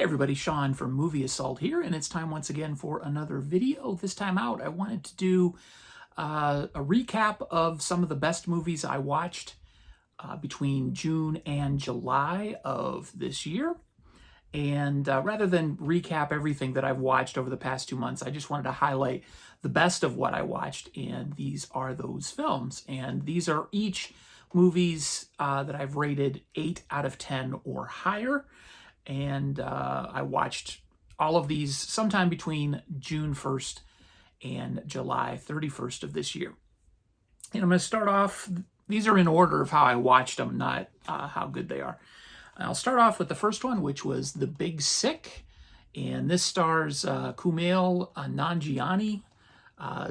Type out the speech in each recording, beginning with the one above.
everybody, Sean from Movie Assault here, and it's time once again for another video. This time out, I wanted to do a recap of some of the best movies I watched between June and July of this year. And rather than recap everything that I've watched over the past 2 months, I just wanted to highlight the best of what I watched, and these are those films. And these are each movies that I've rated 8 out of 10 or higher. And I watched all of these sometime between June 1st and July 31st of this year. And I'm going to start off, these are in order of how I watched them, not how good they are. I'll start off with the first one, which was The Big Sick. And this stars Kumail Nanjiani,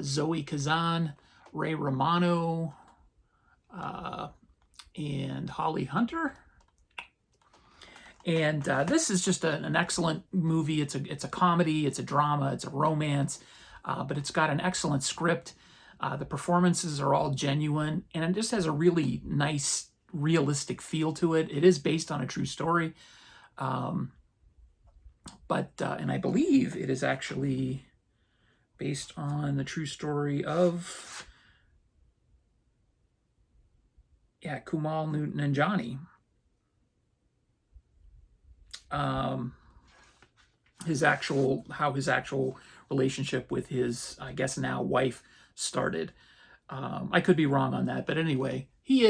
Zoe Kazan, Ray Romano, and Holly Hunter. And this is just an excellent movie. It's a comedy, it's a drama, it's a romance, but it's got an excellent script. The performances are all genuine, and it just has a really nice, realistic feel to it. It is based on a true story, and I believe it is actually based on the true story of, Kumail Nanjiani. His actual relationship with his, I guess now, wife started. I could be wrong on that, but anyway, it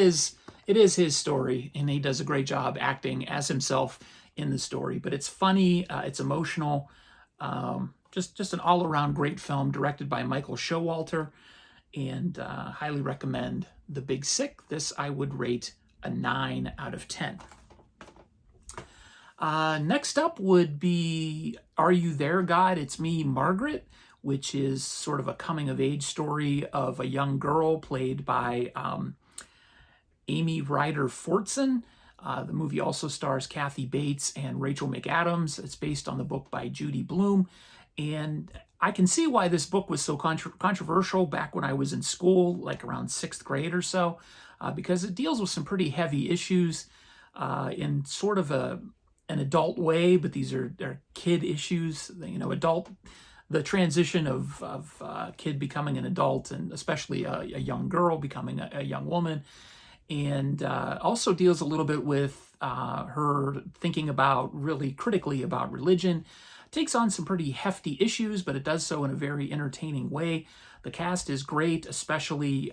is his story, and he does a great job acting as himself in the story. But it's funny, it's emotional, just an all-around great film directed by Michael Showalter, and highly recommend The Big Sick. This I would rate a 9 out of 10. Next up would be Are You There, God? It's Me, Margaret, which is sort of a coming-of-age story of a young girl played by Amy Ryder Fortson. The movie also stars Kathy Bates and Rachel McAdams. It's based on the book by Judy Blume. And I can see why this book was so controversial back when I was in school, like around 6th grade or so, because it deals with some pretty heavy issues in sort of an adult way, but these are kid issues, the transition of a kid becoming an adult, and especially a young girl becoming a young woman. And also deals a little bit with her thinking about, really critically about religion. Takes on some pretty hefty issues, but it does so in a very entertaining way. The cast is great, especially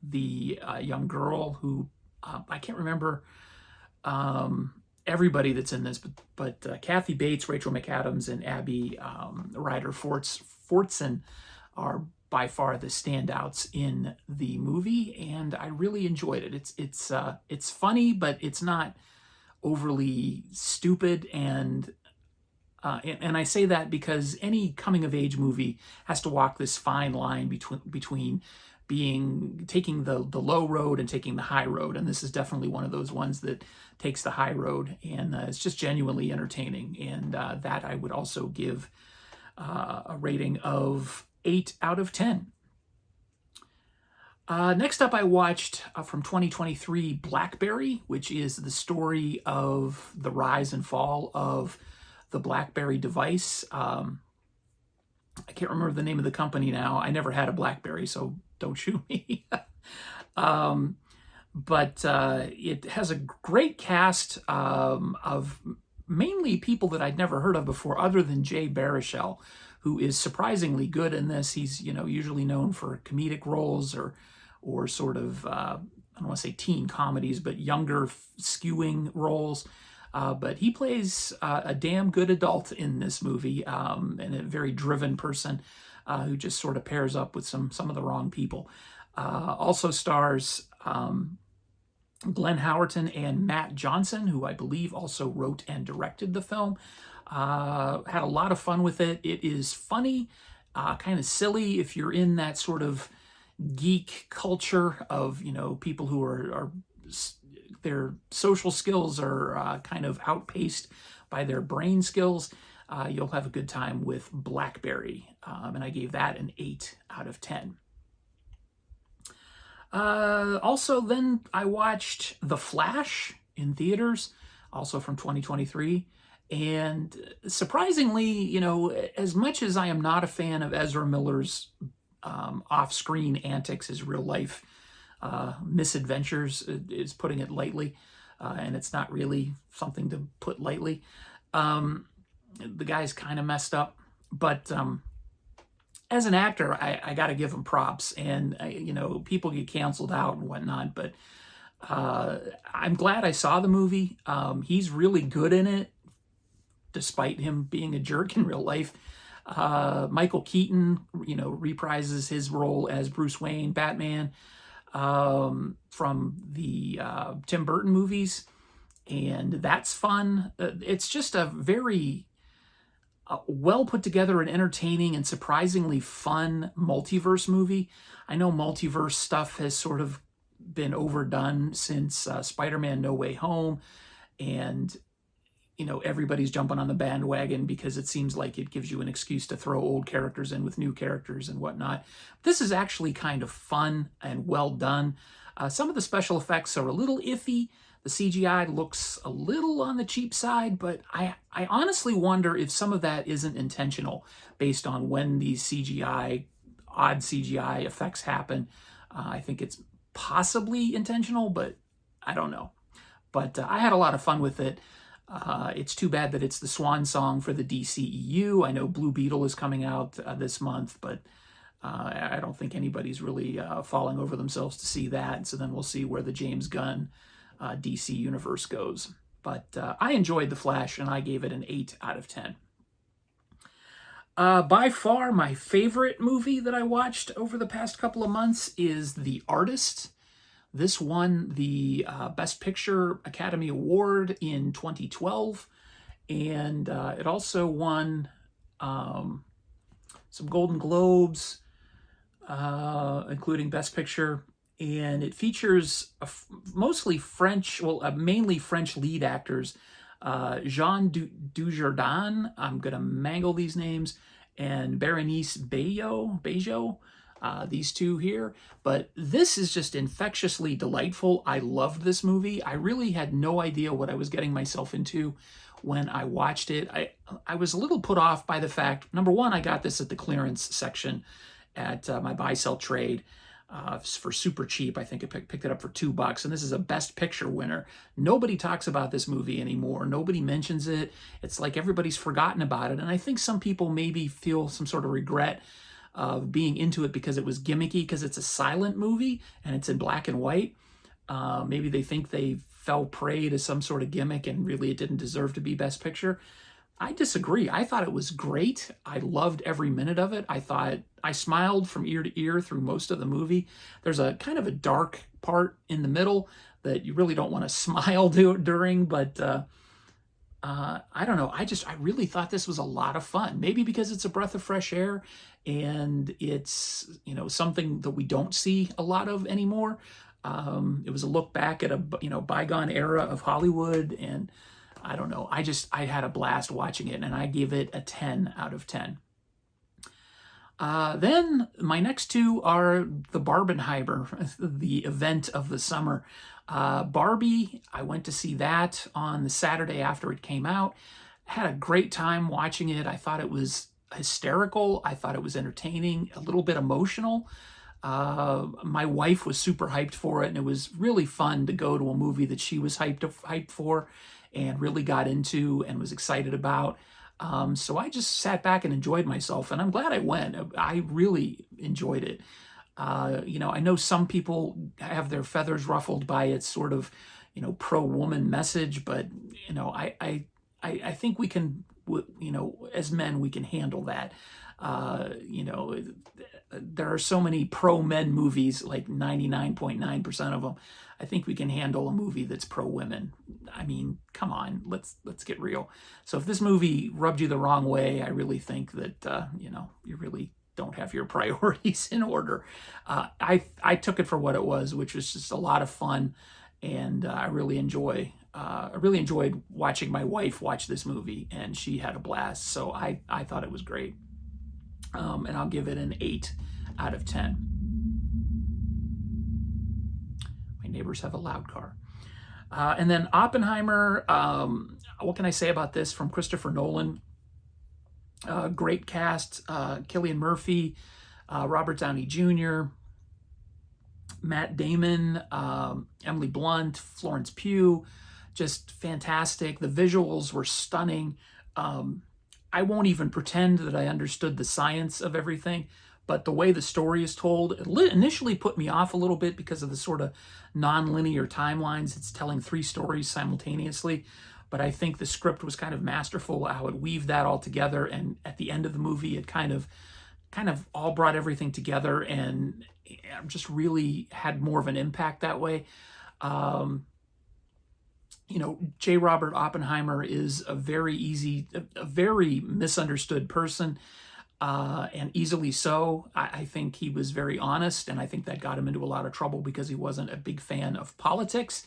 the young girl who, I can't remember everybody that's in this, but Kathy Bates, Rachel McAdams, and Abby Ryder Fortson are by far the standouts in the movie, and I really enjoyed it. It's funny, but it's not overly stupid, and I say that because any coming-of-age movie has to walk this fine line between taking the low road and taking the high road, and this is definitely one of those ones that takes the high road, and it's just genuinely entertaining, and that I would also give a rating of 8 out of 10. Next up, I watched from 2023 Blackberry, which is the story of the rise and fall of the Blackberry device. I can't remember the name of the company now. I never had a Blackberry, so don't shoot me. But it has a great cast of mainly people that I'd never heard of before, other than Jay Baruchel, who is surprisingly good in this. He's usually known for comedic roles or sort of I don't want to say teen comedies, but younger skewing roles. But he plays a damn good adult in this movie, and a very driven person who just sort of pairs up with some of the wrong people. Also stars Glenn Howerton and Matt Johnson, who I believe also wrote and directed the film. Had a lot of fun with it. It is funny, kind of silly if you're in that sort of geek culture of, people who are their social skills are kind of outpaced by their brain skills. You'll have a good time with Blackberry, and I gave that an 8 out of 10. Also, then I watched The Flash in theaters, also from 2023, And surprisingly, as much as I am not a fan of Ezra Miller's off-screen antics, his real-life misadventures is putting it lightly, and it's not really something to put lightly. The guy's kind of messed up, but as an actor, I got to give him props, and people get canceled out and whatnot, but I'm glad I saw the movie. He's really good in it, despite him being a jerk in real life. Michael Keaton, reprises his role as Bruce Wayne, Batman, from the Tim Burton movies, and that's fun. It's just a very well put together and entertaining and surprisingly fun multiverse movie. I know multiverse stuff has sort of been overdone since Spider-Man No Way Home, and everybody's jumping on the bandwagon because it seems like it gives you an excuse to throw old characters in with new characters and whatnot. This is actually kind of fun and well done. Some of the special effects are a little iffy. The CGI looks a little on the cheap side, but I honestly wonder if some of that isn't intentional based on when these odd CGI effects happen. I think it's possibly intentional, but I don't know. But I had a lot of fun with it. It's too bad that it's the swan song for the DCEU. I know Blue Beetle is coming out this month, but I don't think anybody's really falling over themselves to see that. So then we'll see where the James Gunn DC universe goes. But I enjoyed The Flash, and I gave it an 8 out of 10. By far, my favorite movie that I watched over the past couple of months is The Artist. This won the Best Picture Academy Award in 2012, and it also won some Golden Globes, including Best Picture, and it features mainly French lead actors, Jean Dujardin, I'm going to mangle these names, and Berenice Bejo. These two here, but this is just infectiously delightful. I loved this movie. I really had no idea what I was getting myself into when I watched it. I was a little put off by the fact, number one, I got this at the clearance section at my buy-sell trade for super cheap. I think I picked it up for $2, and this is a Best Picture winner. Nobody talks about this movie anymore. Nobody mentions it. It's like everybody's forgotten about it, and I think some people maybe feel some sort of regret of being into it because it was gimmicky, because it's a silent movie and it's in black and white. Maybe they think they fell prey to some sort of gimmick and really it didn't deserve to be Best Picture. I disagree. I thought it was great. I loved every minute of it. I thought I smiled from ear to ear through most of the movie. There's a kind of a dark part in the middle that you really don't want to smile during, but I don't know. I really thought this was a lot of fun. Maybe because it's a breath of fresh air and it's, something that we don't see a lot of anymore. It was a look back at a, bygone era of Hollywood, and I don't know. I had a blast watching it, and I give it a 10 out of 10. Then my next two are the Barbenheimer, the event of the summer. Barbie, I went to see that on the Saturday after it came out. Had a great time watching it. I thought it was hysterical. I thought it was entertaining, a little bit emotional. My wife was super hyped for it, and it was really fun to go to a movie that she was hyped for and really got into and was excited about. So I just sat back and enjoyed myself, and I'm glad I went. I really enjoyed it. I know some people have their feathers ruffled by its sort of, pro-woman message, but, I think we can, as men, we can handle that. There are so many pro-men movies, like 99.9% of them. I think we can handle a movie that's pro-women. I mean, come on, let's get real. So if this movie rubbed you the wrong way, I really think that, you really don't have your priorities in order. I took it for what it was, which was just a lot of fun, and I really enjoyed watching my wife watch this movie, and she had a blast. So I thought it was great, and I'll give it an 8 out of 10. My neighbors have a loud car. And then Oppenheimer, what can I say about this from Christopher Nolan? Great cast, Cillian Murphy, Robert Downey Jr., Matt Damon, Emily Blunt, Florence Pugh, just fantastic. The visuals were stunning. I won't even pretend that I understood the science of everything, but the way the story is told, it initially put me off a little bit because of the sort of non-linear timelines. It's telling three stories simultaneously, but I think the script was kind of masterful how it weaved that all together, and at the end of the movie, it kind of all brought everything together and just really had more of an impact that way. Um, J. Robert Oppenheimer is a very misunderstood person, and easily so. I think he was very honest, and I think that got him into a lot of trouble because he wasn't a big fan of politics.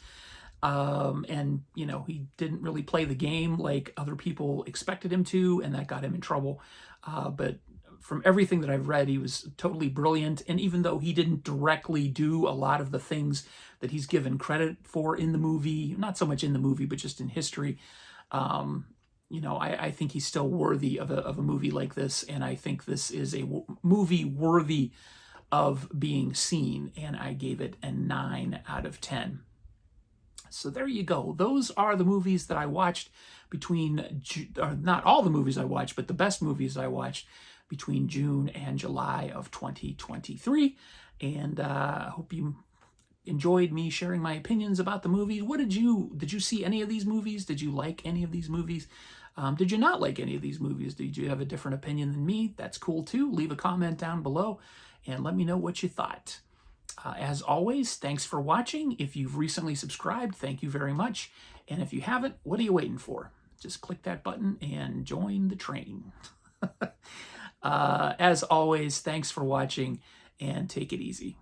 And, he didn't really play the game like other people expected him to, and that got him in trouble. But from everything that I've read, he was totally brilliant. And even though he didn't directly do a lot of the things that he's given credit for in the movie, not so much in the movie, but just in history, I think he's still worthy of a movie like this. And I think this is a movie worthy of being seen. And I gave it a 9 out of 10. So there you go. Those are the movies that I watched not all the movies I watched, but the best movies I watched between June and July of 2023. And I hope you enjoyed me sharing my opinions about the movies. Did you see any of these movies? Did you like any of these movies? Did you not like any of these movies? Did you have a different opinion than me? That's cool too. Leave a comment down below and let me know what you thought. As always, thanks for watching. If you've recently subscribed, thank you very much. And if you haven't, what are you waiting for? Just click that button and join the train. As always, thanks for watching and take it easy.